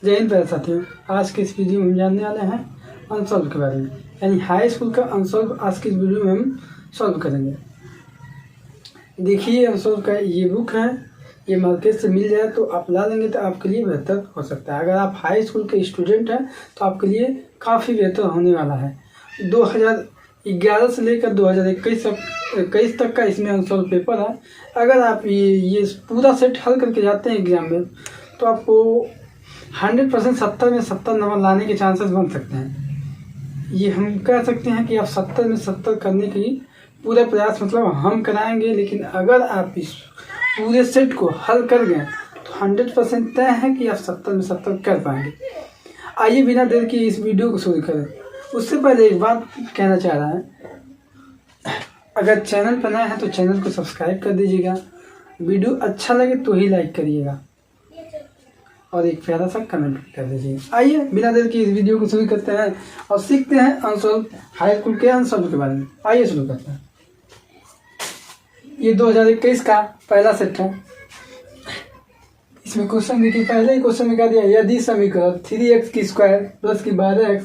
जय हिंद प्यारे साथियों, आज के इस वीडियो में हम जानने वाले हैं अनसॉल्व के बारे में। यानी हाई स्कूल का अनसॉल्व आज की इस वीडियो में हम सॉल्व करेंगे। देखिए, अनसॉल्व का ये बुक है, ये मार्केट से मिल जाए तो आप ला लेंगे तो आपके लिए बेहतर हो सकता है। अगर आप हाई स्कूल के स्टूडेंट हैं तो आपके लिए काफ़ी बेहतर होने वाला है। 2011 से लेकर 2021 तक का इसमें अनसॉल्व पेपर है। अगर आप ये पूरा सेट हल करके जाते हैं एग्जाम में तो आपको 100% 70 में 70 नंबर लाने के चांसेस बन सकते हैं। ये हम कह सकते हैं कि आप 70 में 70 करने की पूरा प्रयास मतलब हम कराएंगे। लेकिन अगर आप इस पूरे सेट को हल कर गए तो 100% तय है कि आप 70 में 70 कर पाएंगे। आइए बिना देर के इस वीडियो को शुरू करें। उससे पहले एक बात कहना चाह रहा है, अगर चैनल पर नया है तो चैनल को सब्सक्राइब कर दीजिएगा। वीडियो अच्छा लगे तो ही लाइक करिएगा और एक प्यारा सा कमेंट कर दीजिएगा। आइए बिना देर के इस वीडियो को शुरू करते हैं और सीखते हैं अनसॉल्व हाई स्कूल के अनसॉल्व के बारे में। आइए शुरू करते हैं। ये 2021 का पहला सेट है। इसमें क्वेश्चन देखिए, पहले ही क्वेश्चन में क्या दिया, यदि समीकरण 3x की स्क्वायर प्लस की 12x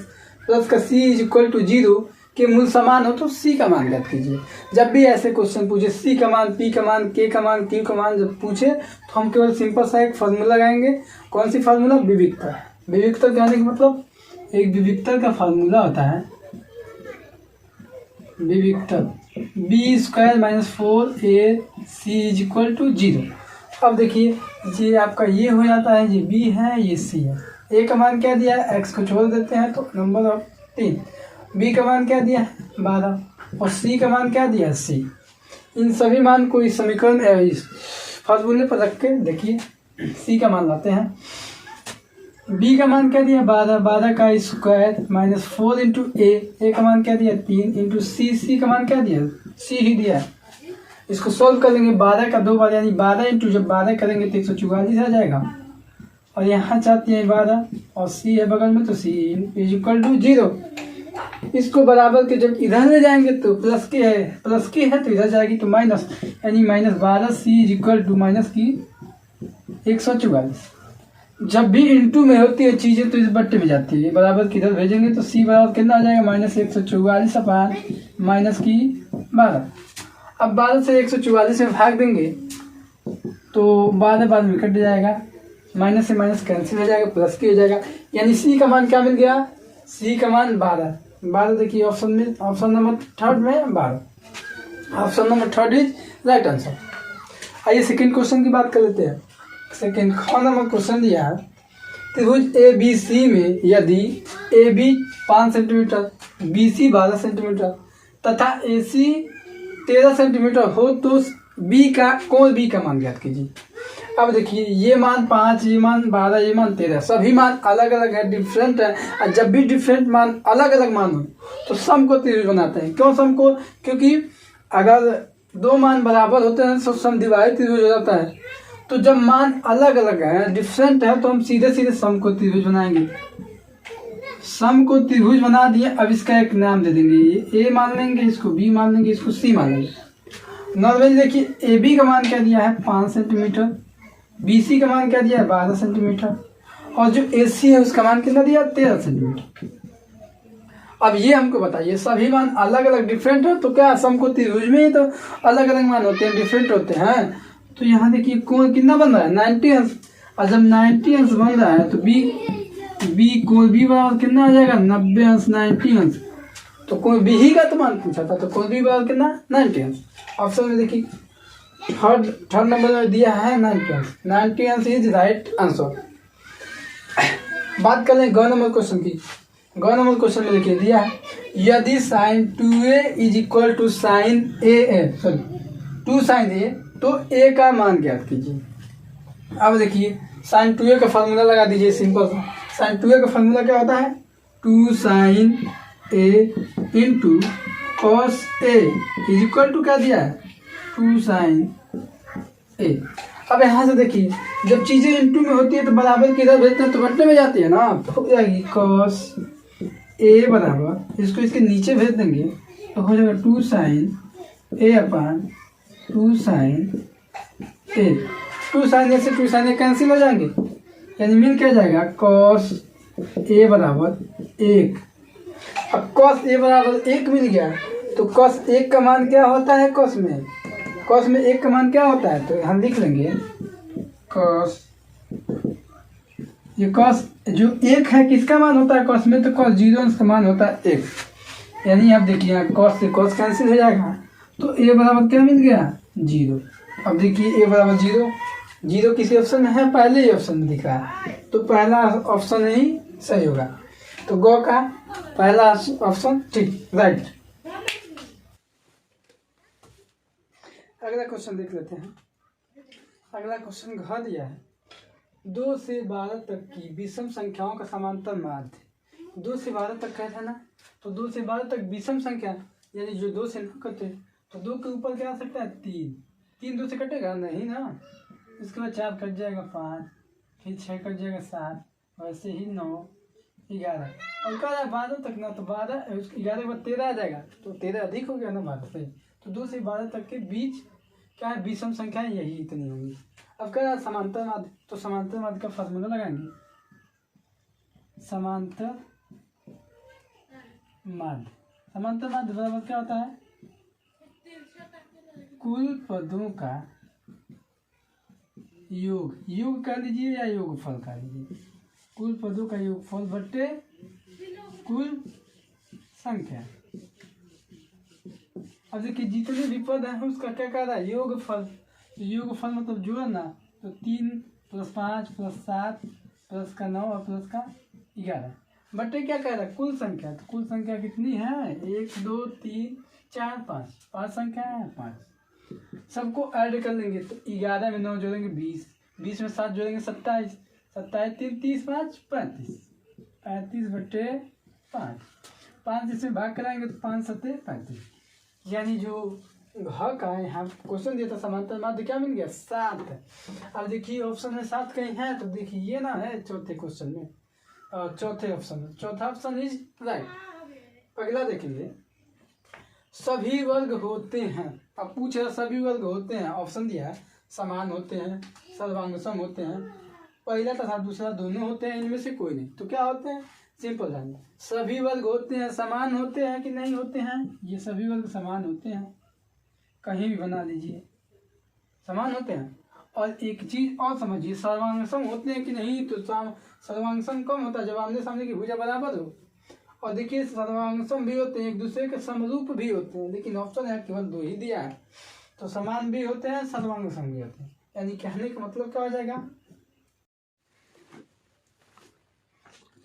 प्लस का c इज इक्वल टू 0 के मूल समान हो तो c का मान ज्ञात कीजिए। जब भी ऐसे क्वेश्चन पूछे, c का मान, p का मान, k का मान, q का मान जब पूछे तो हम केवल सिंपल सा एक फार्मूला लगाएंगे। कौन सी फार्मूला? विविक्तर। विविक्तर कहने का मतलब एक विविक्तर का फार्मूला होता है विविक्तर b square minus 4ac is equal to 0। अब देखिए, ये आपका ये हो जाता है, ये b है, ये c है। a का मान क्या दिया है, x को छोड़ देते हैं तो नंबर ऑफ 3। b का मान क्या दिया है 12 और c का मान क्या दिया है c। इन सभी मान को इस समीकरण में इस फार्मूले पर रख के देखिए c का मान लाते हैं। b का मान क्या दिया 12 का स्क्वायर माइनस 4 इंटू a का मान क्या दिया 3 इंटू c का मान क्या दिया c ही दिया है। इसको सोल्व कर लेंगे 12 का 2 बार, यानी 12 इंटू जब 12 करेंगे तो 144 आ जाएगा। और यहाँ चाहते हैं 12 और c है बगल में तो c इज इक्वल टू 0। इसको बराबर के जब इधर ले जाएंगे तो प्लस के है तो इधर जाएगी तो माइनस, यानी minus 12c is equal to minus की 144। जब भी इंटू में होती है चीज़ें तो इस बट्टे में जाती है, बराबर की इधर भेजेंगे तो c बराबर कितना आ जाएगा माइनस 144 अपान माइनस की 12। अब 12 से 144 में भाग देंगे तो 12 बाद में कट जाएगा, माइनस से माइनस कैंसिल हो जाएगा, प्लस की हो जाएगा। यानी c का मान क्या मिल गया, c का मान 12। देखिए ऑप्शन नंबर थर्ड में 12। Option number third is right answer. आइए सेकंड क्वेश्चन की बात कर लेते हैं। सेकंड नंबर क्वेश्चन दिया है, त्रिभुज ए बी सी में यदि A B 5 centimetre, B C 12 centimetre तथा ए सी 13 सेंटीमीटर हो तो बी का कोण बी का मान ज्ञात कीजिए। अब देखिए, ये मान 5, ये मान 12, ये मान 13, सभी मान अलग अलग है, डिफरेंट है। और जब भी डिफरेंट मान अलग अलग मान हो तो सम को त्रिभुज बनाते हैं। क्यों सम को? क्योंकि अगर दो मान बराबर होते हैं तो सम डिवाइड त्रिभुज हो जाता है। तो जब मान अलग अलग है, डिफरेंट है, तो हम सीधे सीधे सम को त्रिभुज बनाएंगे। सम को त्रिभुज बना दिए। अब इसका एक नाम दे देंगे, ये ए मान लेंगे, इसको बी मान लेंगे, इसको सी मान लेंगे। नॉर्मली देखिए, ए बी का मान क्या दिया है 5 सेंटीमीटर, बी सी का मान क्या दिया है 12 सेंटीमीटर और जो ए सी है उसका मान कितना दिया 13 सेंटीमीटर। अब ये हमको बताइए, सभी मान अलग अलग डिफरेंट है तो क्या सम को त्रिभुज में ही तो अलग अलग मान होते हैं, डिफरेंट होते हैं। तो यहाँ देखिए कोण कितना बन रहा है 90 अंश। और जब 90 अंश बन रहा है तो बी कोण बी बराबर कितना आ जाएगा 90 अंश 90 अंश। तो कोण बी ही का तो मान पूछा था, तो कोण बी बराबर कितना 90 अंश। ऑप्शन में देखिए थर्ड नंबर में दिया है 90 अंश। 90 अंश इज राइट आंसर। बात कर लें गौ नंबर क्वेश्चन की। गौ नंबर क्वेश्चन में देखिए दिया है, यदि sine 2a is equal to sine sorry 2 sine a तो a का मान ज्ञात कीजिए। अब देखिए, साइन 2a का फार्मूला लगा दीजिए सिंपल। साइन 2a का फार्मूला क्या होता है 2 sine a into cos a is equal to क्या दिया है 2 साइन a। अब यहाँ से देखिए, जब चीज़ें इंटू में होती है तो बराबर किधर भेजते हैं तो बट्टे में जाती है ना, तो हो जाएगी कॉस a बराबर, इसको इसके नीचे भेज देंगे तो हो जाएगा 2 sine a upon 2 sine a। 2 sine a से 2 साइन a कैंसिल हो जाएंगे यानी मीन क्या जाएगा कॉस ए बराबर 1। अब कॉस ए बराबर 1 मिल गया तो कॉस 1 का मान क्या होता है कॉस में 1 का मान क्या होता है, तो हम लिख लेंगे कॉस, ये कॉस जो 1 है किसका मान होता है कॉस में, तो कॉस 0 का मान होता है 1। यानी आप देखिए यहाँ कॉस से कॉस कैंसिल हो जाएगा तो ए बराबर क्या मिल गया 0। अब देखिए ए बराबर 0 किसी ऑप्शन में है, पहले ही ऑप्शन में दिख रहा है तो पहला ऑप्शन ही सही होगा। तो गो का पहला ऑप्शन ठीक राइट। अगला क्वेश्चन देख लेते हैं। अगला क्वेश्चन कहा दिया है 2 से 12 तक की विषम संख्याओं का समांतर माध्य। 2 से 12 तक कहते हैं ना, तो 2 से 12 तक विषम संख्या यानी जो 2 से ना कटे तो 2 के ऊपर क्या आ सकता है 3 2 से कटेगा नहीं ना, इसके बाद 4 कट जाएगा 5, फिर 6 कट जाएगा 7, वैसे ही 9 11 और कह रहा है 12 तक ना, तो 12 11 के बाद 13 आ जाएगा तो 13 अधिक हो गया ना 12 से। तो 2 से 12 तक के बीच क्या है विषम संख्या यही इतनी होंगी। अब कह रहा है समांतर माध्य, तो समांतर माध्य का फार्मूला लगाएंगे। समांतर माध्य बराबर क्या होता है कुल पदों का योग कर लीजिए या योगफल कर लीजिए, कुल पदों का योगफल बट्टे कुल संख्या। अब देखिए जितने भी पद हैं उसका क्या कर रहा है योगफल। तो योगफल मतलब जोड़ना, तो 3 + 5 + 7 + 9 और +11 बटे क्या कह रहा है कुल संख्या। तो कुल संख्या कितनी है 1 2 3 4 5 संख्या है 5। सबको ऐड कर लेंगे तो 11 में 9 जोड़ेंगे 20, 20 में 7 जोड़ेंगे 27, 27 3 30 5 35, 35 बटे 5 इसमें भाग कराएंगे तो 5 7 35। यानी जो घ का यहाँ क्वेश्चन दिया था समांतर माध्य क्या मिल गया 7। अब देखिए ऑप्शन में 7 कहीं है तो देखिए ये ना है चौथे क्वेश्चन में, चौथे ऑप्शन में, चौथा ऑप्शन इज राइट। अगला देखिए सभी वर्ग होते हैं। अब पूछ रहा सभी वर्ग होते हैं, ऑप्शन दिया है समान होते हैं, सर्वांगसम होते हैं, पहला तथा दूसरा दोनों होते हैं, इनमें से कोई नहीं। तो क्या होते हैं सिंपल है, सभी वर्ग होते हैं समान होते हैं कि नहीं होते हैं, ये सभी वर्ग समान होते हैं, कहीं भी बना लीजिए समान होते हैं। और एक चीज और समझिए सर्वांगसम होते हैं कि नहीं, तो सर्वांगसम कम होता है जब आमने सामने की भुजा बराबर हो। और देखिए सर्वांगसम भी होते हैं एक दूसरे के समरूप भी होते हैं, लेकिन ऑप्शन है केवल 2 ही दिया है। तो समान भी होते हैं सर्वांगसम भी होते हैं, यानी कहने का मतलब क्या हो जाएगा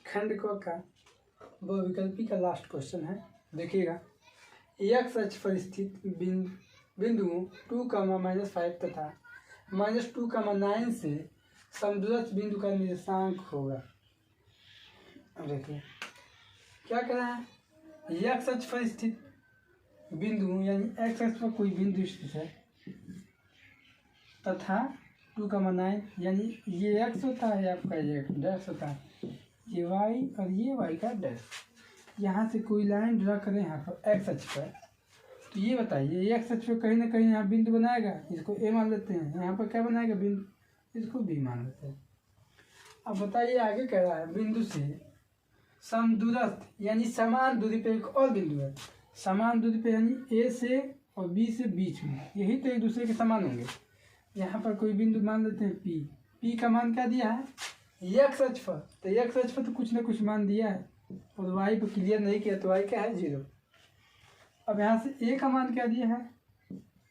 खंड क का बहुविकल्पी का लास्ट क्वेश्चन है। देखिएगा एक्स अक्ष पर स्थित बिंदुओं 2, -5 तथा -2, 9 से समदूरस्थ बिंदु का निर्देशांक होगा। अब देखिए क्या कह रहा है एक्स अक्ष पर स्थित बिंदु यानी एक्स अक्ष पर कोई बिंदु स्थित है तथा 2, 9 यानी ये एक्स होता है आपका ये डैश होता है, ये वाई और ये वाई का डैश। यहाँ से कोई लाइन ड्रा करें यहाँ पर एक्स अक्ष पर, तो ये बताइए एक्स अक्ष पर कहीं ना कहीं यहाँ बिंदु बनाएगा, इसको ए मान लेते हैं, यहाँ पर क्या बनाएगा बिंदु, इसको बी मान लेते हैं। अब बताइए आगे कह रहा है बिंदु से समदूरस्थ यानी समान दूरी पे एक और बिंदु है, समान दूरी पे यानी ए से और बी से बीच में, यही तो एक दूसरे के समान होंगे। यहाँ पर कोई बिंदु मान लेते हैं पी का मान क्या दिया है एक्स अक्ष पर, तो एक्स अक्ष पर तो कुछ ना कुछ मान दिया है और वाई पर क्लियर नहीं किया तो वाई क्या है 0। अब यहाँ से ए का मान क्या दिया है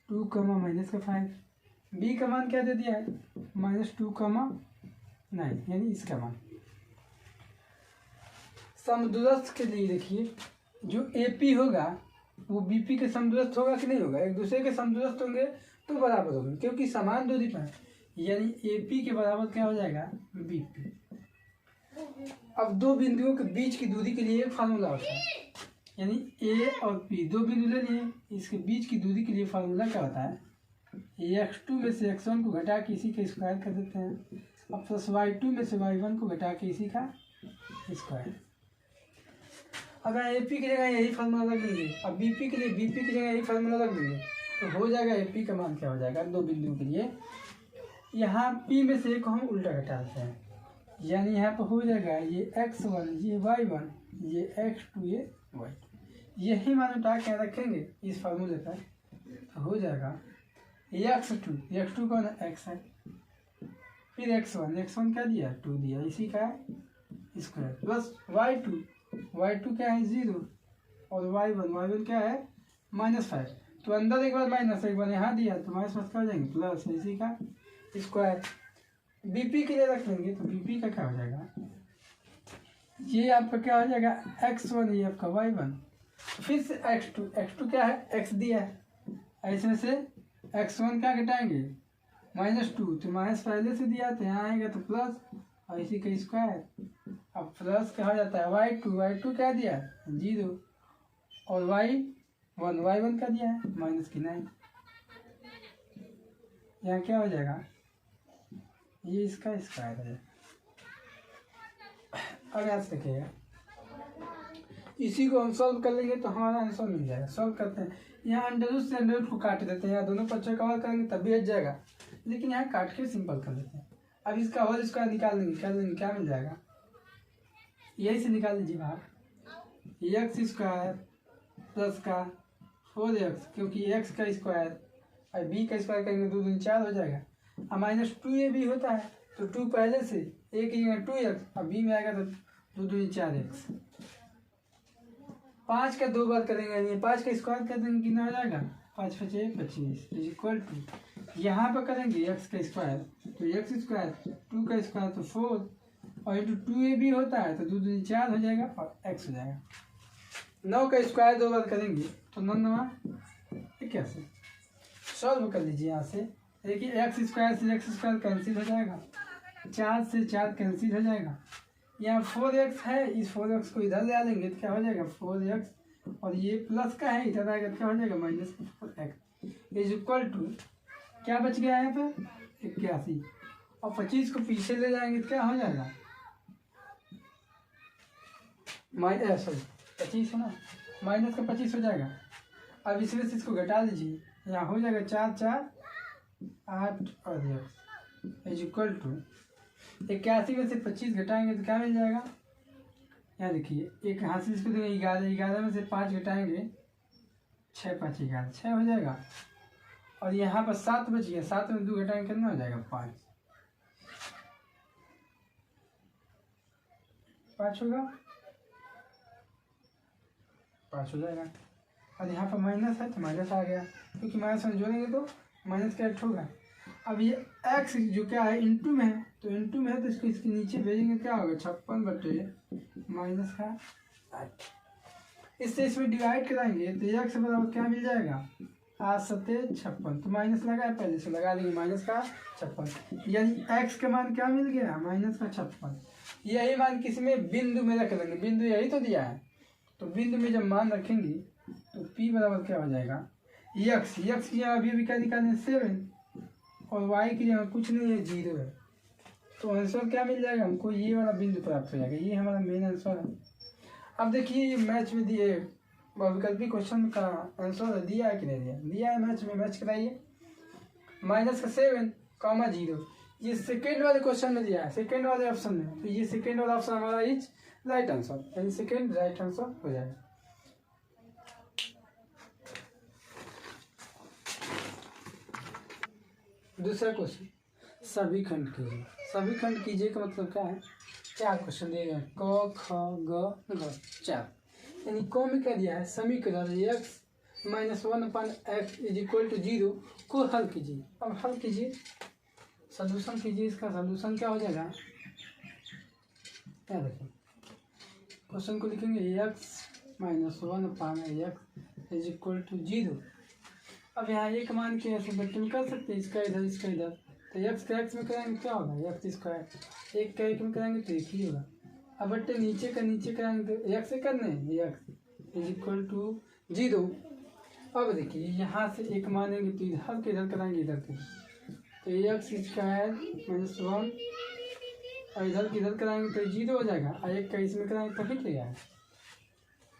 2, -5, बी का मान क्या दे दिया है -2, 9 यानी इसका मान। समदूरस्थ के लिए देखिए जो ए होगा वो बी के समदूरस्थ होगा कि नहीं होगा, एक दूसरे के समदूरस्थ होंगे तो बराबर होंगे क्योंकि समान दूरी पर, यानी ए के बराबर क्या हो जाएगा बी। अब दो बिंदुओं के बीच की दूरी के लिए एक फार्मूला होता है, यानी ए और पी 2 बिंदु ले लिए, इसके बीच की दूरी के लिए फार्मूला क्या होता है x2 में से x1 को घटा के इसी का स्क्वायर कर देते हैं, अब +y2 में से y1 को घटा के इसी का स्क्वायर। अगर ए पी की जगह यही फार्मूला रख देंगे, अब बी पी के लिए बी पी की जगह यही फार्मूला रख देंगे तो हो जाएगा ए पी का मान क्या हो जाएगा 2 बिंदुओं के लिए। यहाँ पी में से एक हम उल्टा घटा देते हैं, यानी यहाँ पर हो जाएगा ये x1 ये y1 ये x2 ये y2, यही मान उठा के रखेंगे इस फार्मूले पर तो हो जाएगा x2 कौन है x है, फिर x1 क्या दिया 2 दिया, इसी का स्क्वायर प्लस y2 क्या है 0 और y1 क्या है -5, तो अंदर एक बार माइनस एक बार यहाँ दिया तो माइनस क्या हो जाएंगे प्लस इसी का स्क्वायर। बीपी के लिए रख लेंगे तो बीपी का क्या हो जाएगा, ये आपका क्या हो जाएगा x1 ये आपका y1, फिर से x2 क्या है x दिया है, ऐसे से x1 क्या घटाएंगे -2 तो माइनस पहले से दिया तो यहाँ आएगा तो प्लस और इसी का स्क्वायर, अब प्लस क्या हो जाता है y2 क्या दिया है 0 और y1 क्या दिया है -9, यहाँ क्या हो जाएगा ये इसका स्क्वायर है। अब याद रखिएगा इसी को हम सॉल्व कर लेंगे तो हमारा आंसर मिल जाएगा। सॉल्व करते हैं, यहाँ अंडर से अंडर को काट देते हैं, यहाँ दोनों पक्षों कवर करेंगे तब भी हट जाएगा, लेकिन यहाँ काट के सिंपल कर देते हैं। अब इसका होल स्क्वायर निकाल लेंगे क्या मिल जाएगा, यही से निकाल लीजिए बाहर x² प्लस का 4x, क्योंकि x का स्क्वायर और b का स्क्वायर करेंगे 2 दूनी 4 हो जाएगा, और -2a भी होता है तो 2 पहले से एक 2x और b में आएगा तो 2 दूनी 4x, 5 का 2 बार करेंगे यानी 5 का स्क्वायर कर देंगे कितना हो जाएगा 5 × 5 = 25 इक्वल टू यहाँ पर करेंगे x का स्क्वायर तो x², 2 का स्क्वायर तो 4 और इंटू 2a भी होता है तो 2 दूनी 4 हो जाएगा और x हो जाएगा। 9 का स्क्वायर 2 बार करेंगे तो 9 9 81, सॉल्व कर लीजिए यहाँ से, देखिए x² से x² कैंसिल हो जाएगा, 4 से 4 कैंसिल हो जाएगा, यहाँ 4x है इस 4x को इधर ले आ लेंगे तो क्या हो जाएगा 4x और ये प्लस का है इधर आएगा तो क्या हो जाएगा -4x इक्वल टू क्या बच गया यहाँ पे 81 और 25 को पीछे ले जाएंगे तो क्या हो जाएगा 25 है ना, माइनस का 25 हो जाएगा। अब इसमें से इसको घटा लीजिए, यहाँ हो जाएगा 4 4 8 और x इक्वल टू 81 में से 25 घटाएंगे तो क्या मिल जाएगा, यहाँ देखिए एक हाथ से इसको देंगे 11 में से 5 घटाएंगे 6 5 11 6 हो जाएगा, और यहाँ पर 7 बच गया, 7 में 2 घटाएंगे कितना हो जाएगा 5 होगा 5 हो जाएगा, और यहाँ पर माइनस है तो माइनस आ गया, क्योंकि माइनस में जोड़ेंगे तो माइनस का ऐड होगा। अब ये x जो क्या है इंटू में है तो इंटू में है तो इसको इसके नीचे भेजेंगे क्या होगा 56 बटे -8, इससे इसमें डिवाइड कराएंगे तो x बराबर क्या मिल जाएगा 8 7 56, तो माइनस लगा है पहले से लगा देंगे -56, यानी x का मान क्या मिल गया -56। यही मान किसी में बिंदु में रख लेंगे, बिंदु यही तो दिया है, तो बिंदु में जब मान रखेंगे तो p बराबर क्या हो जाएगा x की जगह अभी क्या निकालें 7 और y की जगह कुछ नहीं है 0 है, तो आंसर क्या मिल जाएगा हमको ये वाला बिंदु प्राप्त हो जाएगा, ये हमारा मेन आंसर है। अब देखिए ये मैच में दिए विकल्पी क्वेश्चन का आंसर दिया है कि नहीं दिया है मैच में, मैच कराइए -7, 0 ये सेकेंड वाले क्वेश्चन में दिया है, सेकेंड वाले ऑप्शन में, तो ये सेकेंड वाला ऑप्शन हमारा इज राइट आंसर, यानी सेकेंड राइट आंसर हो जाएगा। दूसरा क्वेश्चन सभी खंड कीजिए। सभी खंड कीजिए का मतलब क्या है, 4 क्वेश्चन दिए गए क ख ग घ 4, यानी क में क्या दिया है समीकरण x - 1/x = 0 को हल कीजिए। अब हल कीजिए, सॉल्यूशन कीजिए, इसका सॉल्यूशन क्या हो जाएगा, क्या देखिए क्वेश्चन को लिखेंगे x - 1/x = 0। अब यहाँ एक मान के ऐसे बट्टे में कर सकते हैं, इसका इधर, तो x का x में कराएंगे क्या होगा x², एक का एक में कराएंगे तो एक ही होगा। अब बट्टे नीचे का नीचे कराएंगे तो x से करने x = 0। अब देखिए यहाँ से एक मानेंगे तो इधर के इधर कराएंगे इधर के, तो x² -1 और इधर के इधर कराएंगे तो 0 हो जाएगा, और एक का इसमें कराएंगे तो हिट जाएगा,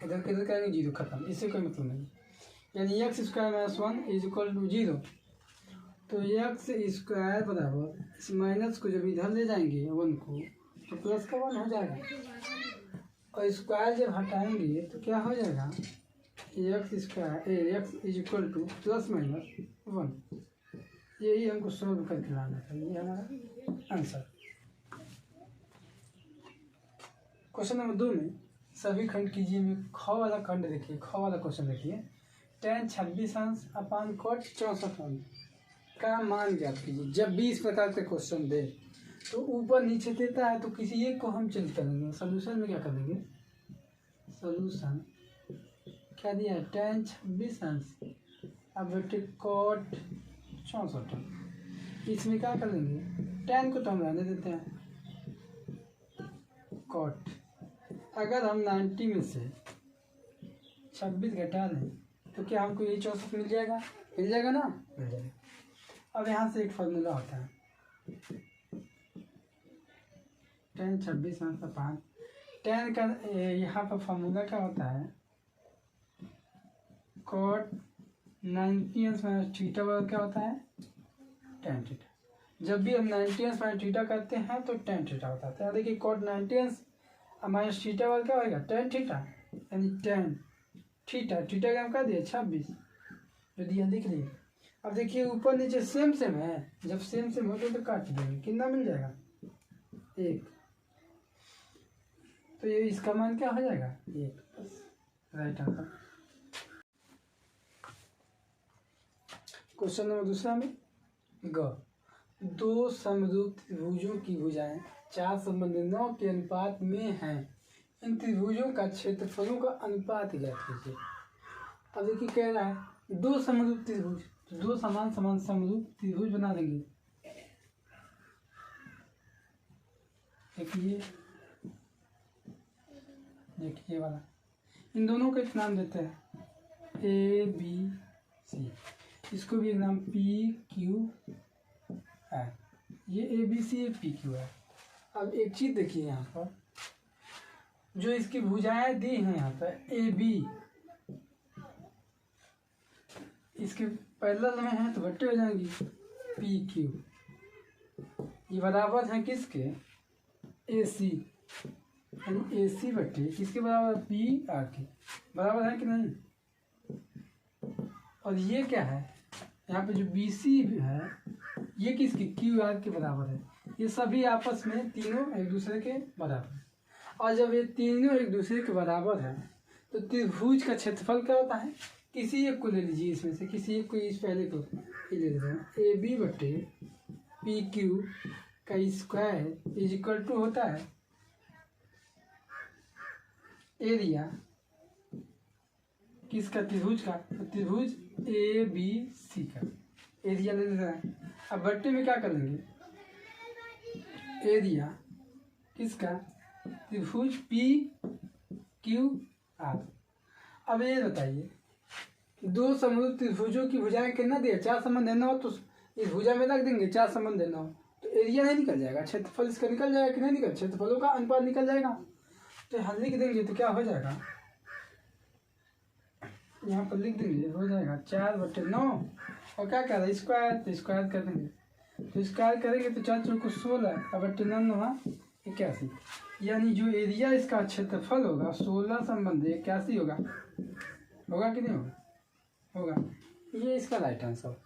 इधर के इधर कराएंगे 0 खत्म, इससे कोई मतलब नहीं, यानी x² - 1 = 0। तो x² बराबर इस माइनस को जब इधर ले जाएंगे 1 को तो प्लस का 1 हो जाएगा, और स्क्वायर जब हटाएंगे तो क्या हो जाएगा, x is equal two plus minus 1। यही हमको सोल्व करके लाना था, ये हमारा आंसर। क्वेश्चन नंबर 2 में सभी खंड कीजिए में ख वाला खंड देखिए, ख वाला क्वेश्चन देखिए, tan 26 अंश अपान cot 64 अंश का मान ज्ञात कीजिए। जब भी इस प्रकार के क्वेश्चन दे तो ऊपर नीचे देता है तो किसी एक को हम चेंज करेंगे। सोल्यूशन में क्या करेंगे, सोल्यूशन क्या दिया है, tan 26 अंश अब बेटे cot 64। इसमें क्या करेंगे, tan को तो हम रहने देते हैं, cot अगर हम 90 में से 26 घटा दें तो क्या हमको ये 64 मिल जाएगा, ना, मिल जाएगा। अब यहाँ से एक फार्मूला होता है, tan 26 अंश अपान tan का यहाँ पर फार्मूला क्या होता है, cot 90 अंश माइनस थीटा बराबर क्या होता है, tan थीटा। जब भी हम 90 अंश माइनस थीटा करते हैं तो tan थीटा होता है। तो देखिए cot 90 अंश माइनस थीटा वाला क्या होगा, tan थीटा, यानी tan थीटा, थीटा का हम क्या दिया 26 जो दिया लिख लिए। अब देखिए ऊपर नीचे सेम है, जब सेम होते तो काट देंगे, कितना मिल जाएगा 1। तो ये इसका मान क्या हो जाएगा 1, राइट आंसर। क्वेश्चन नंबर दूसरा में ग, दो समरूप त्रिभुजों की भुजाएं 4:9 के अनुपात में हैं, इन त्रिभुजों का क्षेत्रफलों का अनुपात ज्ञात कीजिए। अब देखिए कह रहा है दो समरूप त्रिभुज, तो दो समान समरूप त्रिभुज बना देंगे। देखिए वाला, इन दोनों का एक नाम देते हैं ए बी सी, इसको भी एक नाम पी क्यू है, ये A B C A P Q है। अब एक चीज देखिए यहाँ पर, जो इसकी भुजाएं दी हैं यहाँ पर ए बी, इसके पैरेलल में है तो बट्टे हो जाएंगी पी क्यू, ये बराबर है किसके, ए सी, यानी ए सी बट्टे किसके बराबर, पी आर के बराबर है कि नहीं। और ये क्या है, यहाँ पे जो बी सी है ये किसकी, क्यू आर के बराबर है। ये सभी आपस में तीनों एक दूसरे के बराबर है, और जब ये तीनों एक दूसरे के बराबर है तो त्रिभुज का क्षेत्रफल क्या होता है, किसी एक को ले लीजिए, इसमें से किसी एक को, इस पहले को ले लेते हैं, ए बी बटे पी क्यू का स्क्वायर इज इक्वल टू होता है एरिया किसका, त्रिभुज का, तो त्रिभुज ए बी सी का एरिया ले लेना है। अब बट्टे में क्या करेंगे, एरिया किसका, त्रिभुज पी क्यू आर। अब ये बताइए दो समरूप त्रिभुजों की भुजाएं कितना दिया, 4 समान देना हो तो इस भुजा में रख देंगे, 4 समान देना हो तो एरिया नहीं निकल जाएगा, क्षेत्रफल इसका निकल जाएगा कि नहीं निकल, क्षेत्रफलों का अनुपात निकल जाएगा। तो यहाँ लिख देंगे तो क्या हो जाएगा, यहाँ पर लिख देंगे हो जाएगा 4/9, और क्या कह रहा है स्क्वायर, तो स्क्वायर कर देंगे, तो स्क्वायर करेंगे तो 4 चौको 16 और 9 81, यानी जो एरिया इसका क्षेत्रफल होगा 16/81 होगा, कि नहीं होगा, ये इसका राइट आंसर।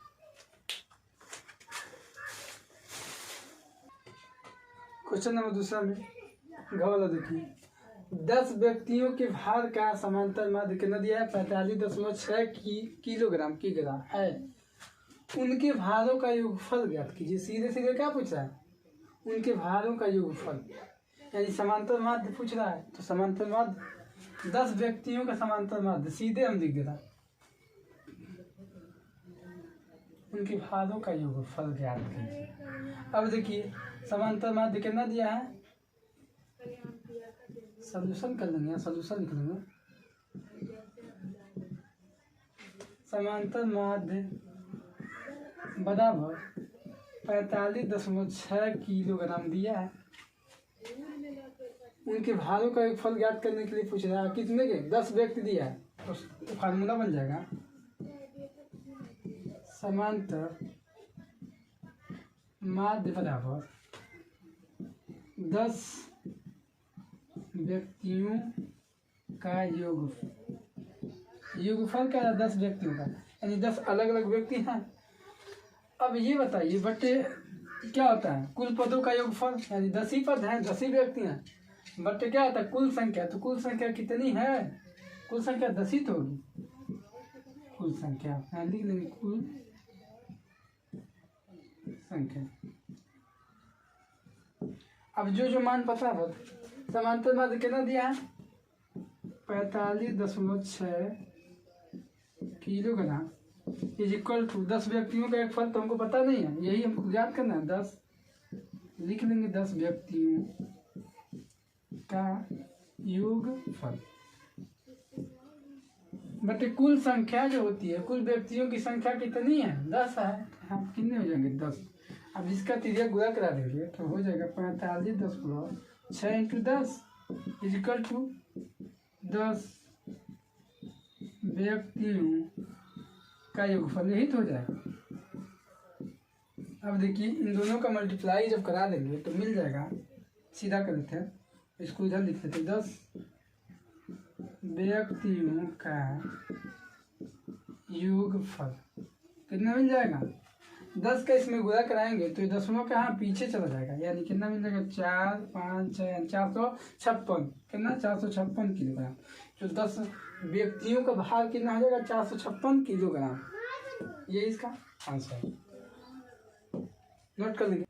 क्वेश्चन नंबर दूसरा में घ वाला देखिए, 10 व्यक्तियों के भार का समांतर माध्य कितना दिया है, 45.6 किलोग्राम है, उनके भारों का योगफल ज्ञात कीजिए। सीधे सीधे क्या पूछ रहा है, उनके भारों का योगफल, यानी समांतर माध्य पूछ रहा है, तो समांतर माध्य 10 व्यक्तियों का समांतर माध्य सीधे हम लिख देता, उनके भारों का योगफल ज्ञात कीजिए। अब देखिए समांतर माध्य कितना दिया है, सॉल्यूशन कर लेंगे, सॉल्यूशन लिख लेंगे, समांतर माध्य बराबर 45.6 किलोग्राम दिया है, उनके भारों का एक फल ज्ञात करने के लिए पूछ रहा है, कितने के 10 व्यक्ति दिया है, तो फार्मूला बन जाएगा समांतर माध्य बराबर 10 व्यक्तियों का योगफल क्या है? 10 व्यक्तियों का, यानी 10 अलग अलग व्यक्ति हैं। अब ये बताइए बटे क्या होता है? कुल पदों का योगफल, यानी 10 ही पद हैं, 10 ही व्यक्ति हैं। बटे क्या होता है? कुल संख्या। तो कुल संख्या कितनी है? कुल संख्या 10 ही तो होगी। कुल संख्या यहाँ लिख लेंगे, कुल संख्या। अब जो मान पता है, समांतर माध्य कितना दिया है? 45.6 किलोग्राम इज इक्वल टू 10 व्यक्तियों का एक फल। तो हमको पता नहीं है, यही हमको याद करना है। 10 लिख लेंगे, 10 व्यक्तियों का योगफल बटे कुल संख्या जो होती है। कुल व्यक्तियों की संख्या कितनी है? 10 है। हाँ, कितने हो जाएंगे? 10। अब इसका तिर्यक गुणा करा देंगे तो हो जाएगा 45.6 इंटू 10 इज इक्वल टू 10 व्यक्तियों का योगफल, यही तो हो जाएगा। अब देखिए इन दोनों का मल्टीप्लाई जब करा देंगे तो मिल जाएगा, सीधा कर देते हैं, इसको इधर लिख लेते हैं। 10 व्यक्तियों का योगफल कितना मिल जाएगा? 10 का इसमें गुणा कराएंगे तो 10वां का यहाँ पीछे चला जाएगा, यानी कितना मिल जाएगा? 4, 5, 6, 456। कितना? 456 किलोग्राम। जो 10 व्यक्तियों का भार कितना हो जाएगा? 456 किलोग्राम। ये इसका आंसर है। नोट कर लेंगे।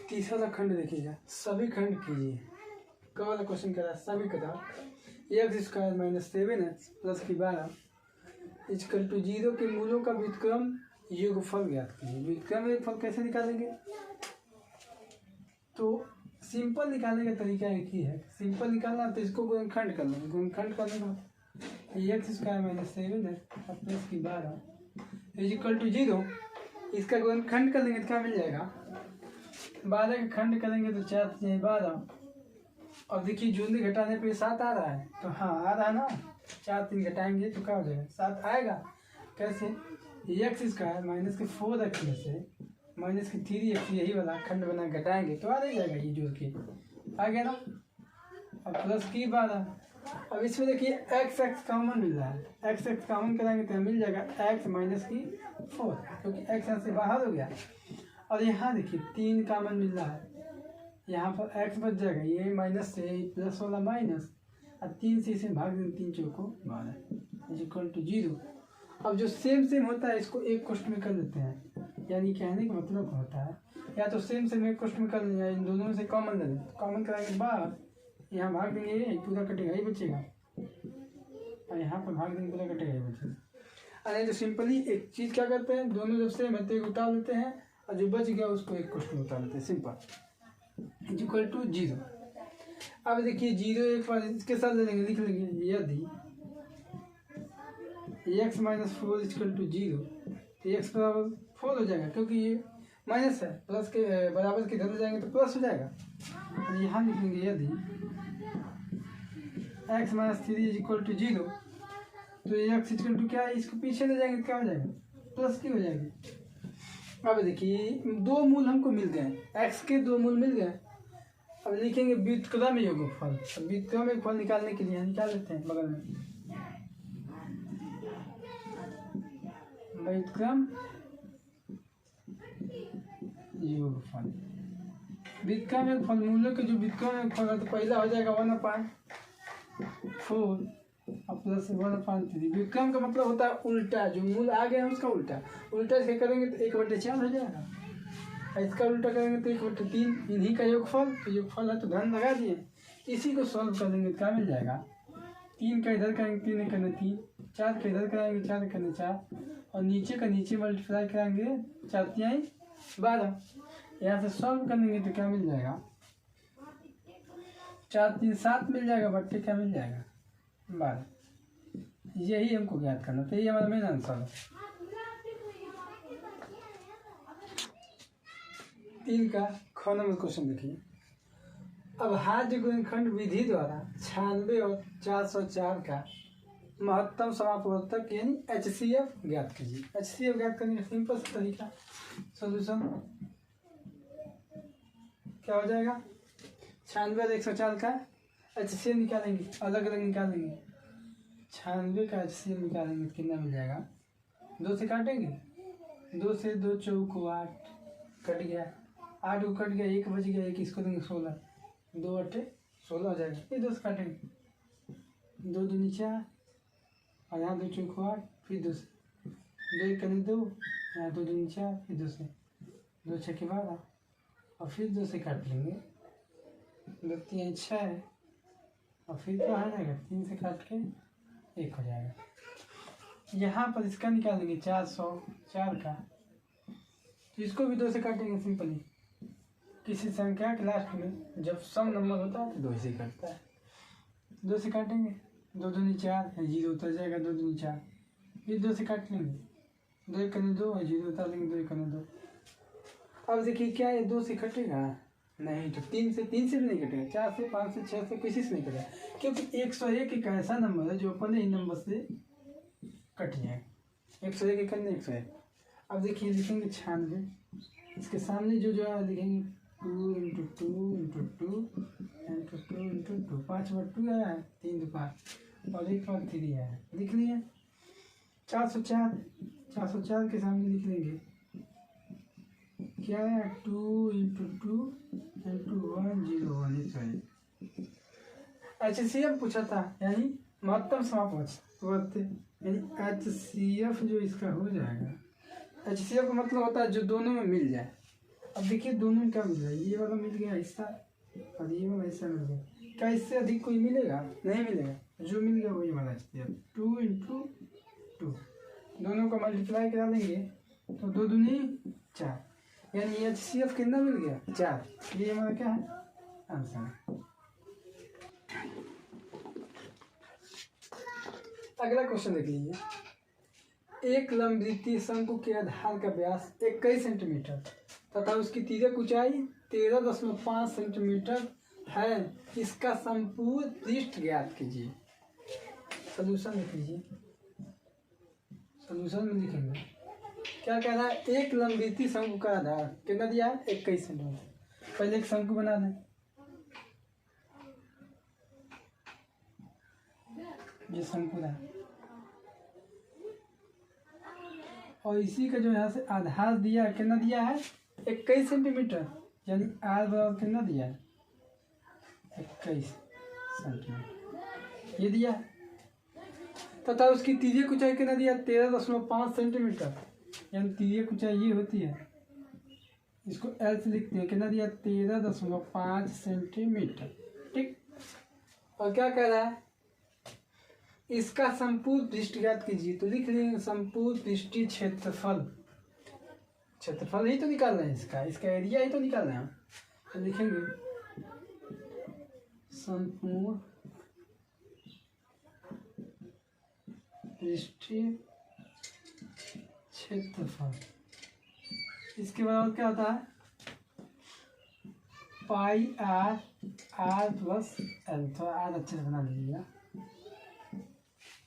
तीसरा खंड देखिएगा, सभी खंड कीजिए। कब वाला क्वेश्चन करा? सभी का x² - 7x प्लस की 12 इक्वल टू 0 के मूलों का व्युत्क्रम योगफल ज्ञात कीजिए। व्युत्क्रम योगफल कैसे निकालेंगे? तो सिंपल निकालने का तरीका एक ही है। सिंपल निकालना तो इसको गुणनखंड कर लेंगे। गुणनखंड करने का x² - 7x प्लस की 12 इक्वल टू 0। इसका गुणनखंड कर लेंगे तो क्या मिल जाएगा? 12 का खंड करेंगे तो 4 × 12। अब देखिए जून घटाने पे 7 आ रहा है, तो हाँ आ रहा है ना। 4 3 घटाएंगे तो क्या हो जाएगा? 7 आएगा। कैसे? x² - 4x में से -3x, यही वाला खंड बना घटाएंगे तो आ जाएगा, ये जोड़ के आ गया ना। अब प्लस की 12। अब इसमें देखिए x कॉमन मिल रहा है, x कॉमन कराएंगे तो मिल जाएगा x - 4, क्योंकि x यहाँ से बाहर हो गया। और यहाँ देखिए 3 कॉमन मिल रहा है, यहाँ पर x बच जाएगा, ये माइनस से प्लस वाला माइनस, और 3 से इसे भाग दें, 3 चौको 12 इज इक्वल टू 0। अब जो सेम होता है इसको एक कोष्ठ में कर लेते हैं, यानी कहने का मतलब होता है या तो सेम एक कोष्ठ में कर लें या इन दोनों में से कॉमन ले लें। कॉमन कराने के बाद यहाँ भाग देंगे, ये पूरा कटेगा, ही बचेगा, और यहाँ पर भाग देंगे, पूरा कटेगा, ही बचेगा। अरे तो सिंपली एक चीज़ क्या करते हैं, दोनों जब सेम है तो एक उतार लेते हैं, और जो बच गया उसको एक कोष्ठ में उतार लेते हैं, सिंपल इक्वल टू 0। अब देखिए 0 एक बार इसके साथ ले लेंगे, लिख लेंगे यदि x - 4 इक्वल टू 0, तो x बराबर 4 हो जाएगा, क्योंकि ये माइनस है, प्लस के बराबर के इधर ले जाएंगे तो प्लस हो जाएगा। और यहाँ लिख लेंगे यदि x - 3 इक्वल टू 0, तो x इक्वल टू क्या है, इसको पीछे ले जाएंगे तो क्या हो जाएगा, प्लस की हो जाएगी। अब देखिए 2 मूल हमको मिल गए, x के 2 मूल मिल गए। अब लिखेंगे व्युत्क्रम योगफल। अब व्युत्क्रम योगफल निकालने के लिए निकाल लेते हैं बगल में, व्युत्क्रम योगफल। व्युत्क्रम योगफल मूलों के जो व्युत्क्रम योगफल है तो पहला हो जाएगा 1/4 और प्लस 1/3। व्युत्क्रम का मतलब होता है उल्टा, जो मूल आ गया है उसका उल्टा। उल्टा से करेंगे तो 1/4 हो जाएगा, इसका उल्टा करेंगे तो 1/3। इन्हीं का योगफल, तो योगफल है तो धन लगा दिए। इसी को सॉल्व कर देंगे तो क्या मिल जाएगा, 3 का इधर करेंगे 3 करने 3, 4 का इधर कराएंगे 4 करने 4, और नीचे का नीचे मल्टीप्लाई कराएंगे 4 × 12। यहाँ से सॉल्व कर देंगे तो क्या मिल जाएगा, 4 3 7 मिल जाएगा, बट्टे क्या मिल जाएगा 12। यही हमको ज्ञात करना, तो ये हमारा मेन आंसर है। 3 का ख नंबर क्वेश्चन देखिए। अब हार्य गुणनखंड विधि द्वारा 96 और 404 का महत्तम समापवर्तक यानी HCF ज्ञात कीजिए। HCF ज्ञात करने का सिंपल सा तरीका, सोल्यूशन क्या हो जाएगा, 96 और 104 का HCF निकालेंगे, अलग अलग निकालेंगे। 96 का HCF निकालेंगे तो कितना मिल जाएगा, 2 से काटेंगे, 2 से 2 चौको 8 कट गया, 8 को कट गया, 1 बच गया, 1 इसको देंगे 16, 2 8 16 हो जाएगा। ये 2 से काटेंगे, 2 दूनी 4 और यहाँ 2 चौको 8, फिर 2 से 2 1 करें 2, यहाँ 2 दूनी 4, फिर 2 से 2 6 12 और फिर 2 से काट लेंगे, 2 3 6 और फिर क्या आ जाएगा, 3 से काट के 1 हो जाएगा। यहाँ पर इसका निकालेंगे 404 का, तो इसको भी 2 से काटेंगे सिंपली। किसी संख्या के लास्ट में जब सम नंबर होता है तो 2 से काटता है, 2 से काटेंगे, 2 दूनी 4 जीरो उतर जाएगा, 2 दूनी 4, फिर 2 से काट लेंगे, 2 1 करने 2 जीरो उतार लेंगे, 2 1 करने 2। अब देखिए क्या ये 2 से कटेगा नहीं, तो 3 से भी नहीं कटेगा, 4 से 5 से 6 से किसी से नहीं कटेगा, क्योंकि 101 एक ऐसा नंबर है जो अपने ही नंबर से कट जाएगा। 101 एक करने 101। अब देखिए लिखेंगे 96, इसके सामने जो है लिखेंगे 2 × 2 × 2 × 2 × 2, 5 बार 2 आया है, 3 2 5 और 1 बार 3 आया है, लिख लिए। 404 के सामने लिख लेंगे क्या है, 2 × 2 × 101। HCF पूछा था, यानी महत्तम समापवर्ती, यानी HCF जो इसका हो जाएगा, HCF का मतलब होता है जो दोनों में मिल जाए। अब देखिए दोनों में क्या मिल जाए, ये वाला मिल गया हिस्सा और ये वाला हिस्सा मिल गया, क्या इससे अधिक कोई मिलेगा, नहीं मिलेगा, जो मिल गया वही वाला HCF। 2 × 2 दोनों को मल्टीप्लाई करा लेंगे तो 2 दूनी 4, यानी HCF कितना मिल गया 4। ये हमारा क्या है आंसर है। अगला क्वेश्चन देख लीजिए। एक लंबवृत्तीय शंकु के आधार का व्यास 21 सेंटीमीटर तथा उसकी तिर्यक ऊंचाई 13.5 सेंटीमीटर है, इसका संपूर्ण पृष्ठ ज्ञात कीजिए। सॉल्यूशन लिख लीजिए। सॉल्यूशन में लिखेंगे क्या कह रहा है, एक लंबवृत्तीय शंकु का आधार कितना दिया है 21 सेंटीमीटर। पहले एक शंकु बना दें, ये शंकु है और इसी का जो यहाँ से आधार दिया है कितना दिया है 21 सेंटीमीटर, यानी आर बराबर कितना दिया है 21 सेंटीमीटर ये दिया है, तथा उसकी तिर्यक ऊंचाई कितना दिया 13.5 सेंटीमीटर, यानी तिर्यक ऊंचाई ये होती है, इसको एल से लिखते हैं, कितना दिया 13.5 सेंटीमीटर। ठीक, और क्या कह रहा है इसका संपूर्ण पृष्ठ ज्ञात कीजिए, तो लिख लेंगे संपूर्ण पृष्ठीय क्षेत्रफल, क्षेत्रफल ही तो निकाल रहे हैं, इसका एरिया ही तो निकाल रहे हैं, तो लिखेंगे संपूर्ण पृष्ठीय क्षेत्रफल। इसके बाद क्या होता है पाई आर प्लस एल, तो आर अच्छे से बना लीजिएगा,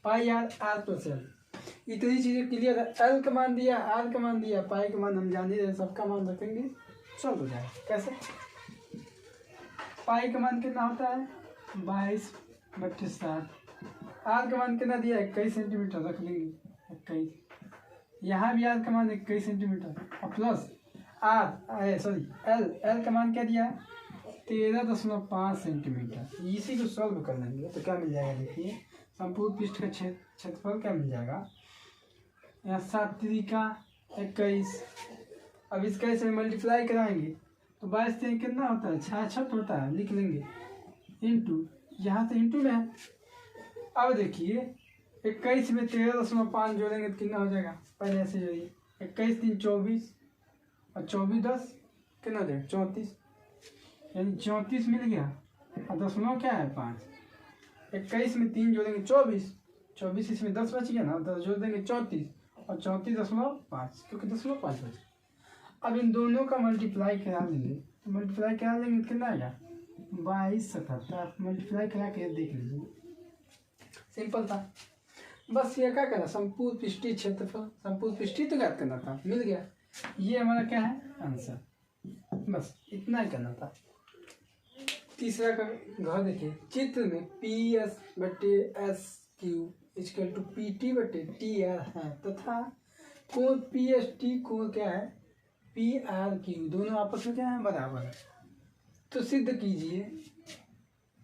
पाई आर प्लस एल। इतनी चीजें क्लियर है, एल का मान दिया, आर का मान दिया, पाई का मान हम जान ही रहे, सबका मान रखेंगे सॉल्व हो जाएगा। कैसे, पाई का मान कितना होता है 22/60, आर का मान कितना दिया 21 सेंटीमीटर, रख लेंगे 21, यहाँ भी आर का मान 21 सेंटीमीटर और प्लस एल का मान क्या दिया 13.5 सेंटीमीटर। इसी को सॉल्व कर लेंगे तो क्या मिल जाएगा, देखिए संपूर्ण पृष्ठ का क्षेत्रफल क्या मिल जाएगा, यहाँ 7 त्रिका 21, अब इसका ऐसे मल्टीप्लाई कराएंगे तो 22 से कितना होता है 66 होता है, लिख लेंगे इंटू, यहाँ से इंटू में है। अब देखिए 21 में 13.5 जोड़ेंगे तो कितना हो जाएगा, पहले ऐसे जोड़िए 21 3 24 और 24 10 कितना देगा 34, यानी 34 मिल गया और दशमलव क्या है 5। 21 में 3 जोड़ेंगे 24 इसमें 10 बच गया ना, 10 जोड़ देंगे 34 और 34.5, क्योंकि 5 बच। अब इन दोनों का मल्टीप्लाई करा लेंगे, तो मल्टीप्लाई करा लेंगे कितना आएगा 22/77, मल्टीप्लाई करा के देख लीजिए, सिंपल था। बस ये क्या करना, संपूर्ण पृष्ठीय क्षेत्रफल, संपूर्ण पृष्ठीय तो ज्ञात करना था, मिल गया। ये हमारा क्या है आंसर। बस इतना ही करना था। तीसरा का घ देखिए, चित्र में पी एस बटे S Q equal to P T बटे टी आर है तथा कोण पी एस टी कोण क्या है पी आर क्यू, दोनों आपस में क्या है बराबर है। तो सिद्ध कीजिए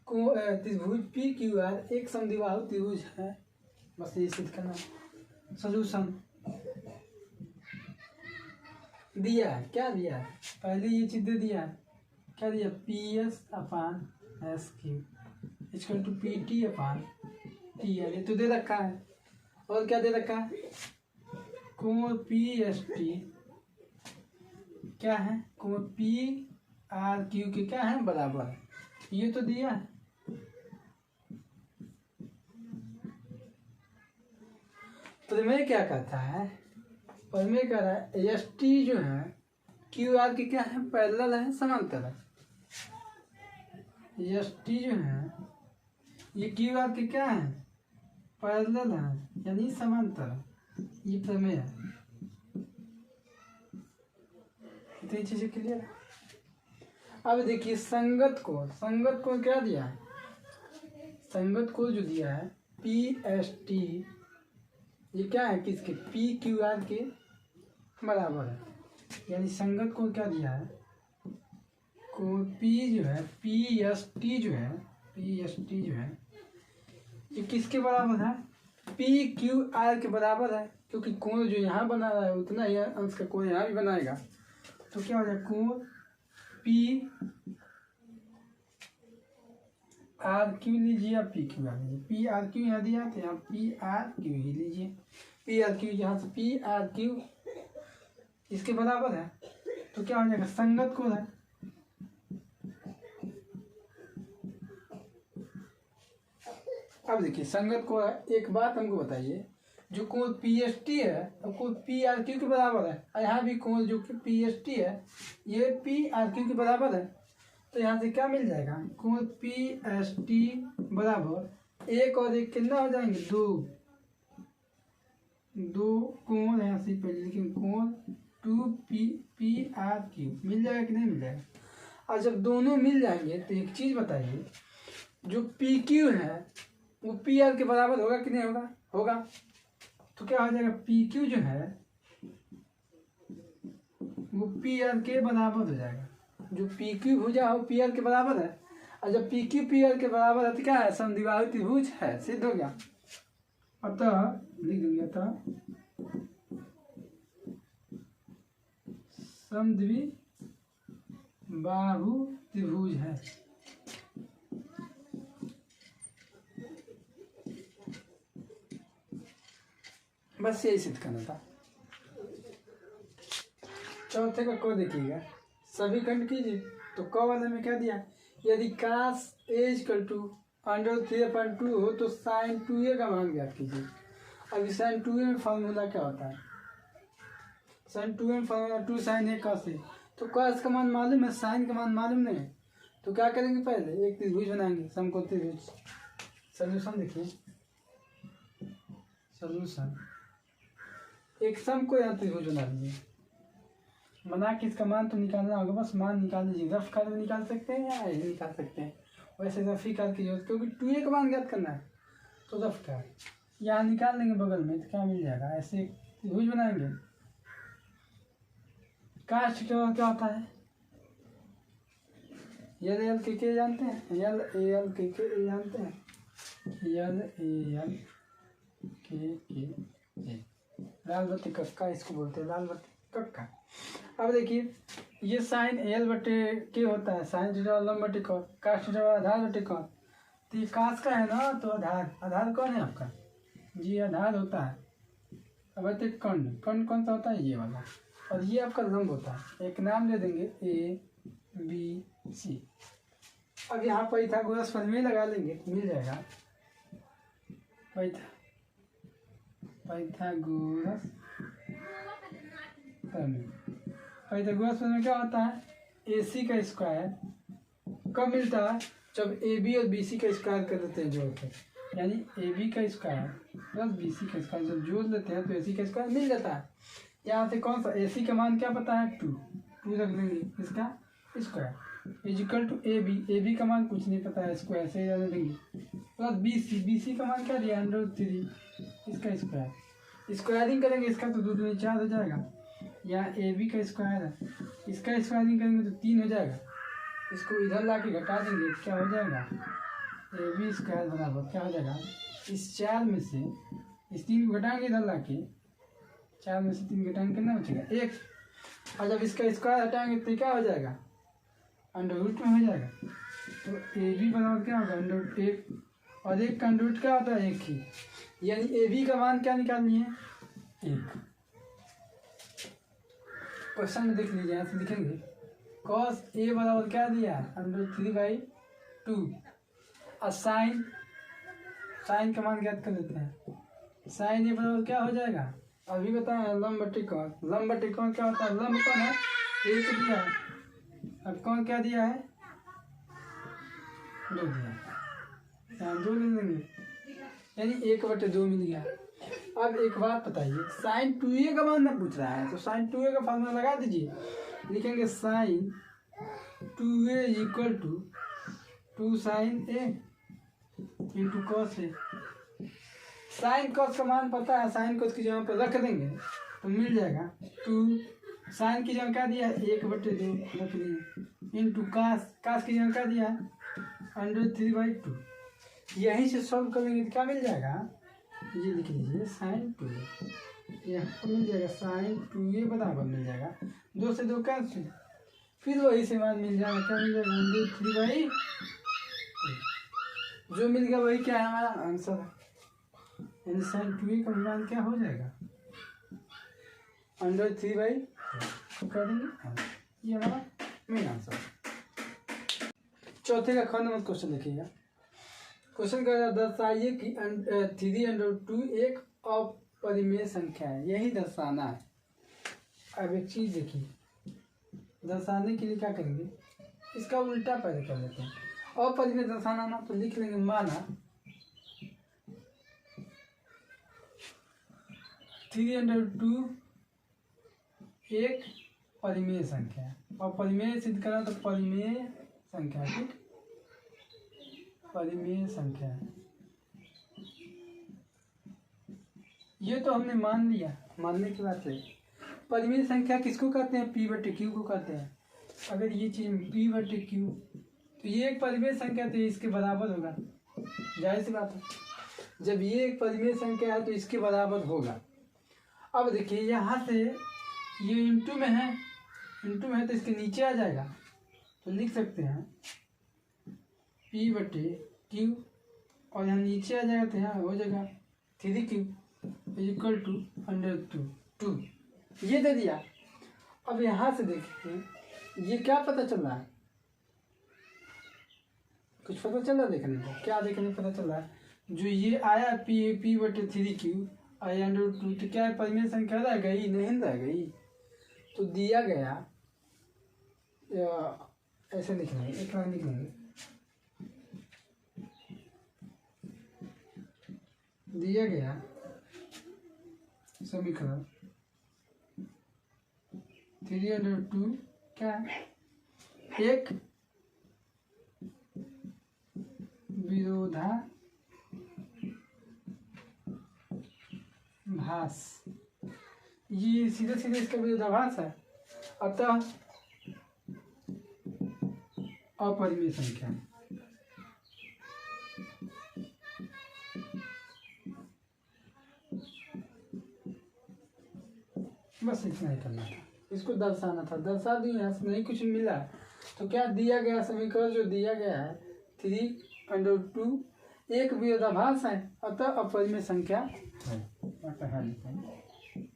त्रिभुज पी क्यू आर एक समद्विबाहु त्रिभुज है। बस ये सिद्ध करना। सोल्यूशन दिया है, क्या दिया है, पहले ये चित्र दिया है, क्या दिया, P S upon S Q equal to P T upon T R, ये तो दे रखा है। और क्या दे रखा है, कोण पी एस टी क्या है, कोण पी आर क्यू के क्या है बराबर है, ये तो दिया है। प्रमेय क्या कहता है, प्रमेय कह रहा है एस टी जो है क्यू आर के क्या है पैरेलल है, समांतर है। एस टी जो है ये क्यू आर के क्या है पैरेलल है यानी समांतर है, ये प्रमेय है। इतनी चीजें क्लियर है। अब देखिए संगत कोण क्या दिया है, संगत कोण जो दिया है पी एस टी, ये क्या है किसके, पी क्यू आर के बराबर है। यानी संगत कोण क्या दिया है, कोण पी जो है पी एस टी जो है ये किसके बराबर है, पी क्यू आर के बराबर है। क्योंकि कोण जो यहाँ बना रहा है उतना ही अंश का कोण यहाँ भी बनाएगा, तो क्या हो जाएगा, कोण पी आर क्यू लीजिए या पी क्यू आर लीजिए, पी आर क्यू यहाँ दिया तो यहाँ पी आर क्यू ही लीजिए, पी आर क्यू यहाँ से पी आर क्यू इसके बराबर है। तो क्या हो जाएगा, संगत कोण है। अब देखिए संगत कोण है, एक बात हमको बताइए, जो कोण पी एस टी है और कोण पी आर क्यू के बराबर है, और यहाँ भी कोण जो कि पी एस टी है ये पी आर क्यू के बराबर है। तो यहाँ से क्या मिल जाएगा, कोण पी एस टी बराबर एक और एक कितना हो जाएंगे, दो कोण यहाँ से पहले लिखेंगे, कोण टू पी आर क्यू मिल जाएगा कि नहीं मिल जाएगा। और जब दोनों मिल जाएंगे तो एक चीज बताइए, जो पी क्यू है वो पी आर के बराबर होगा कि नहीं होगा, होगा। तो क्या हो जाएगा, पी क्यू जो है वो पी आर के बराबर हो जाएगा। जो पी क्यू भुजा हो पी आर के बराबर है, और जब पी क्यू पी आर के बराबर है तो क्या है, समद्विबाहु त्रिभुज है, सिद्ध हो गया। अतः लिख दूंगा था समद्विबाहु त्रिभुज है। बस यही सिद्ध करना था। चौथे का को देखिएगा, सभी खंड कीजिए। तो क वाले में क्या दिया, यदि cos a इक्वल टू √3/2 हो तो sin 2a का मान ज्ञात कीजिए। अभी sin 2a में फॉर्मूला क्या होता है, sin 2a में formula 2 sin a cos a। तो cos का मान मालूम है, sin का मान मालूम नहीं है, तो क्या करेंगे, पहले एक त्रिभुज बनाएंगे, समकोण त्रिभुज। सोल्यूशन देखिए, सोल्यूशन एक समकोण यहाँ त्रिभुज बना लीजिए, बना के इसका मान तो निकालना होगा, बस मान निकाल लीजिए। रफ कर भी निकाल सकते हैं या ऐसे निकाल सकते हैं, वैसे रफ ही कर की जरूरत, क्योंकि 2a का मान ज्ञात करना है तो रफ कर यहाँ निकाल लेंगे बगल में, तो क्या मिल जाएगा, ऐसे त्रिभुज बनाएंगे। कास्ट क्या होता है, यल एल के जानते हैं, यल ए एल के जानते हैं, यल ए एल के लाल बत्ती कक्का इसको बोलते हैं, लाल बत्ती कक्का। अब देखिए ये साइन एल बटे के होता है, साइन थीटा लंब बटे कॉस, कास थीटा आधार बटे कॉस। तो ये कास का है ना, तो आधार कौन है आपका, जी आधार होता है। अब बते कर्ण कौन सा होता है, ये वाला, और ये आपका लंब होता है। एक नाम दे देंगे ए बी सी। अब यहाँ पाइथागोरस प्रमेय लगा लेंगे तो मिल जाएगा, पाइथागोरस प्रमेय। पाइथागोरस प्रमेय क्या होता है, ए सी का स्क्वायर कब मिलता है, जब ए बी और बी सी का स्क्वायर कर देते हैं जोड़ के, यानी ए बी का स्क्वायर प्लस बी सी का स्क्वायर जब जोड़ लेते हैं तो ए सी का स्क्वायर मिल जाता है। यहाँ से कौन सा AC का मान क्या पता है 2 रख देंगे, इसका स्क्वायर इजिकल टू AB का मान कुछ नहीं पता है, इसको ऐसे ही रहने देंगे, प्लस BC का मान क्या दिया √3, इसका स्क्वायर, स्क्वायरिंग करेंगे इसका तो 2 दूनी 4 हो जाएगा। यहाँ AB का स्क्वायर है, इसका स्क्वायरिंग करेंगे तो 3 हो जाएगा, इसको इधर ला के घटा देंगे क्या हो जाएगा AB स्क्वायर बराबर क्या हो जाएगा, इस 4 में से इस 3 को घटाएंगे इधर ला के, 4 में से 3 घटाएंगे कितना बचेगा 1, और जब इसका स्क्वायर हटाएंगे तो क्या हो जाएगा √1 में हो जाएगा। तो AB बराबर क्या होगा √1, और 1 का √ क्या होता है 1 ही, यानी AB का मान क्या निकालनी है 1। क्वेश्चन में देख लीजिए, यहाँ से लिखेंगे cos A बराबर क्या दिया है √3/2, और साइन का मान ज्ञात कर लेते हैं, साइन A बराबर क्या हो जाएगा, अभी बताएं लंब बटे कौन, लंब बटे कौन क्या होता है, लंब कौन है 1 दिया है, अब कौन क्या दिया है 2 दिया है, यहाँ 2 ले लेंगे यानी 1/2 मिल गया। अब एक बात बताइए, साइन 2A का मान ना पूछ रहा है, तो साइन 2A का फॉर्मूला लगा दीजिए, लिखेंगे sine 2A = 2 sine A into cos A। Sine cos का मान पता है, साइन कॉस की जगह पर रख देंगे तो मिल जाएगा 2, साइन की जगह क्या दिया है 1/2 रख दिए, इंटू कास की जगह क्या दिया है √3/2। यहीं से सॉल्व करेंगे तो क्या मिल जाएगा, ये लिख लीजिए साइन 2A, यहाँ पर मिल जाएगा साइन 2A बराबर मिल जाएगा 2 से 2 कैंसिल, फिर वही से मान मिल जाएगा क्या मिल जाएगा √3/2, जो मिल गया वही क्या है हमारा आंसर, यानी साइन 2A का मान क्या हो जाएगा √3/2 कर देंगे, ये हमारा मेन आंसर। चौथे का खंड मत क्वेश्चन लिखिएगा। क्वेश्चन का दर्शाइए कि 3√2 एक अपरिमेय संख्या है, यही दर्शाना है। अब एक चीज देखिए, दर्शाने के लिए क्या करेंगे, इसका उल्टा पहले कर लेते हैं, अपरिमेय दर्शाना ना तो लिख लेंगे माना 3√2 एक परिमेय संख्या है, और परिमेय सिद्ध करना तो परिमेय संख्या, ठीक परिमेय संख्या है, ये तो हमने मान लिया, मानने की बात है। परिमेय संख्या किसको कहते हैं P/Q को कहते हैं। अगर ये चीज P/Q तो ये एक परिमेय संख्या तो इसके बराबर होगा, जाहिर सी बात है, जब ये एक परिमेय संख्या है तो इसके बराबर होगा। अब देखिए यहाँ से ये इंटू में है तो इसके नीचे आ जाएगा, तो लिख सकते हैं P/Q, और यहाँ नीचे आ जाएगा तो यहाँ हो जाएगा 3Q = √2, ये दे दिया। अब यहाँ से देखिए ये क्या पता चल रहा है, कुछ पता चल रहा है देखने को, क्या देखने पता चल रहा है, जो ये आया P/3Q आया √2 तो क्या है परिमेय संख्या रह गई, नहीं रह गई, तो दिया गया ऐसे लिख लेंगे, एक बार लिख लेंगे, दिया गया समीकरण 3√2 क्या है, एक विरोधाभास, ये सीधे सीधे इसका विरोधाभास है, अतः अपरिमेय संख्या। बस इतना ही करना था, इसको दर्शाना था, दर्शा दी, यहाँ से नहीं कुछ मिला तो क्या दिया गया समीकरण जो दिया गया है 3√2 एक विरोधाभास है, अतः अपरिमेय संख्या है,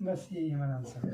बस यही हमारा आंसर है।